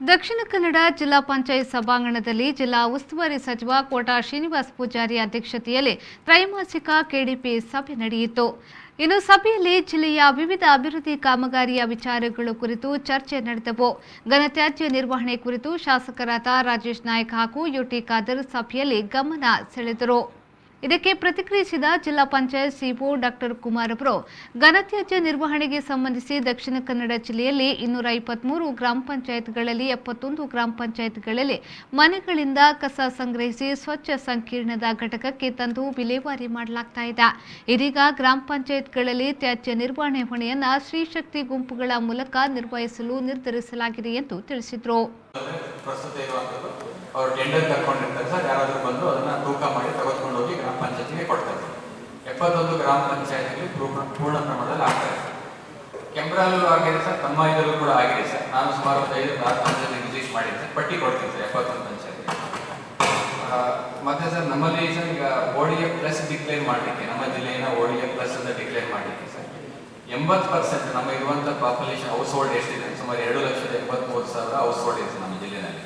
ದಕ್ಷಿಣ ಕನ್ನಡ ಜಿಲ್ಲಾ ಪಂಚಾಯತ್ ಸಭಾಂಗಣದಲ್ಲಿ ಜಿಲ್ಲಾ ಉಸ್ತುವಾರಿ ಸಚಿವ ಕೋಟಾ ಶ್ರೀನಿವಾಸ ಪೂಜಾರಿ ಅಧ್ಯಕ್ಷತೆಯಲ್ಲಿ ತ್ರೈಮಾಸಿಕ ಕೆಡಿಪಿ ಸಭೆ ನಡೆಯಿತು. ಇನ್ನು ಸಭೆಯಲ್ಲಿ ಜಿಲ್ಲೆಯ ವಿವಿಧ ಅಭಿವೃದ್ಧಿ ಕಾಮಗಾರಿಯ ವಿಚಾರಗಳ ಕುರಿತು ಚರ್ಚೆ ನಡೆದವು. ಘನತ್ಯಾಜ್ಯ ನಿರ್ವಹಣೆ ಕುರಿತು ಶಾಸಕರಾದ ರಾಜೇಶ್ ನಾಯ್ಕ್ ಹಾಗೂ ಯುಟಿ ಖಾದರ್ ಸಭೆಯಲ್ಲಿ ಗಮನ ಸೆಳೆದರು. ಇದಕ್ಕೆ ಪ್ರತಿಕ್ರಿಯಿಸಿದ ಜಿಲ್ಲಾ ಪಂಚಾಯತ್ ಸಿಇಒ ಡಾಕ್ಟರ್ ಕುಮಾರ್ ಅವರು, ಘನತ್ಯಾಜ್ಯ ನಿರ್ವಹಣೆಗೆ ಸಂಬಂಧಿಸಿ ದಕ್ಷಿಣ ಕನ್ನಡ ಜಿಲ್ಲೆಯಲ್ಲಿ 223 ಗ್ರಾಮ ಪಂಚಾಯತ್ಗಳಲ್ಲಿ 71 ಗ್ರಾಮ ಪಂಚಾಯತ್ಗಳಲ್ಲಿ ಮನೆಗಳಿಂದ ಕಸ ಸಂಗ್ರಹಿಸಿ ಸ್ವಚ್ಛ ಸಂಕೀರ್ಣದ ಘಟಕಕ್ಕೆ ತಂದು ವಿಲೇವಾರಿ ಮಾಡಲಾಗ್ತಾ ಇದೆ. ಇದೀಗ ಗ್ರಾಮ ಪಂಚಾಯತ್ಗಳಲ್ಲಿ ತ್ಯಾಜ್ಯ ನಿರ್ವಹಣೆ ಹೊಣೆಯನ್ನು ಸ್ತ್ರೀಶಕ್ತಿ ಗುಂಪುಗಳ ಮೂಲಕ ನಿರ್ವಹಿಸಲು ನಿರ್ಧರಿಸಲಾಗಿದೆ ಎಂದು ತಿಳಿಸಿದರು. ಅವರು ಟೆಂಡರ್ ತಗೊಂಡಿರ್ತಾರೆ ಸರ್, ಯಾರಾದರೂ ಬಂದು ಅದನ್ನು ತೂಕ ಮಾಡಿ ತೆಗೆದುಕೊಂಡು ಹೋಗಿ ಗ್ರಾಮ ಪಂಚಾಯತಿಗೆ ಕೊಡ್ತಾರೆ. 71 ಗ್ರಾಮ ಪಂಚಾಯತಿಗೆ ಪೂರ್ಣ ಪ್ರಮಾಣದಲ್ಲಿ ಆಗ್ತಾರೆ. ಕೆಂಬ್ರಾಲೂ ಆಗಿದೆ ಸರ್, ನಮ್ಮ ಇದರಲ್ಲೂ ಕೂಡ ಆಗಿದೆ ಸರ್. ನಾನು ಸುಮಾರು 5-6 ಪಂಚಾಯತಿ ವಿಸಿಟ್ ಮಾಡಿದ್ದೆ, ಪಟ್ಟಿ ಕೊಡ್ತೀನಿ ಸರ್ 71 ಪಂಚಾಯತಿ. ಮತ್ತೆ ಸರ್ ನಮ್ಮಲ್ಲಿ ಸರ್ ಈಗ ODA ಪ್ಲಸ್ ಡಿಕ್ಲೇರ್ ಮಾಡಲಿಕ್ಕೆ, ನಮ್ಮ ಜಿಲ್ಲೆಯನ್ನು ODA ಪ್ಲಸ್ ಅಂತ ಡಿಕ್ಲೇರ್ ಮಾಡಲಿಕ್ಕೆ ಸರ್ 80% ನಮ್ಮ ಇರುವಂಥ ಪಾಪ್ಯುಲೇಷನ್ ಹೌಸ್ ಹೋಲ್ಡ್ ಎಷ್ಟಿದೆ, ಸುಮಾರು 2,83,000 ಹೌಸ್ ಹೋಲ್ಡ್ ಇದೆ ನಮ್ಮ ಜಿಲ್ಲೆಯಲ್ಲಿ.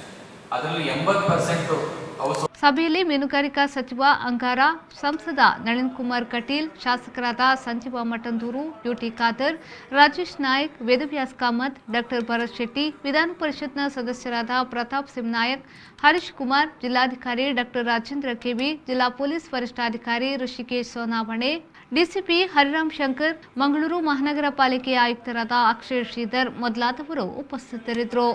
ಅದರಲ್ಲಿ 80% ಹೌಸ್. ಸಭೆಯಲ್ಲಿ ಮೀನುಗಾರಿಕಾ ಸಚಿವ ಅಂಗಾರ, ಸಂಸದ ನಳಿನ್ ಕುಮಾರ್ ಕಟೀಲ್, ಶಾಸಕರಾದ ಸಂಜೀವ ಮಠಂದೂರು, ಯುಟಿ ಖಾದರ್, ರಾಜೇಶ್ ನಾಯ್ಕ್, ವೇದವ್ಯಾಸ್ ಕಾಮತ್, ಡಾಕ್ಟರ್ ಭರತ್ ಶೆಟ್ಟಿ, ವಿಧಾನ ಪರಿಷತ್ನ ಸದಸ್ಯರಾದ ಪ್ರತಾಪ್ ಸಿಂಗ್ ನಾಯಕ್, ಹರೀಶ್ ಕುಮಾರ್, ಜಿಲ್ಲಾಧಿಕಾರಿ ಡಾಕ್ಟರ್ ರಾಜೇಂದ್ರ ಕೆವಿ, ಜಿಲ್ಲಾ ಪೊಲೀಸ್ ವರಿಷ್ಠಾಧಿಕಾರಿ ಋಷಿಕೇಶ್ ಸೋನಾವಣೆ, ಡಿಸಿಪಿ ಹರಿರಾಮ್ ಶಂಕರ್, ಮಂಗಳೂರು ಮಹಾನಗರ ಪಾಲಿಕೆಯ ಆಯುಕ್ತರಾದ ಅಕ್ಷಯ್ ಶ್ರೀಧರ್ ಮೊದಲಾದವರು ಉಪಸ್ಥಿತರಿದ್ದರು.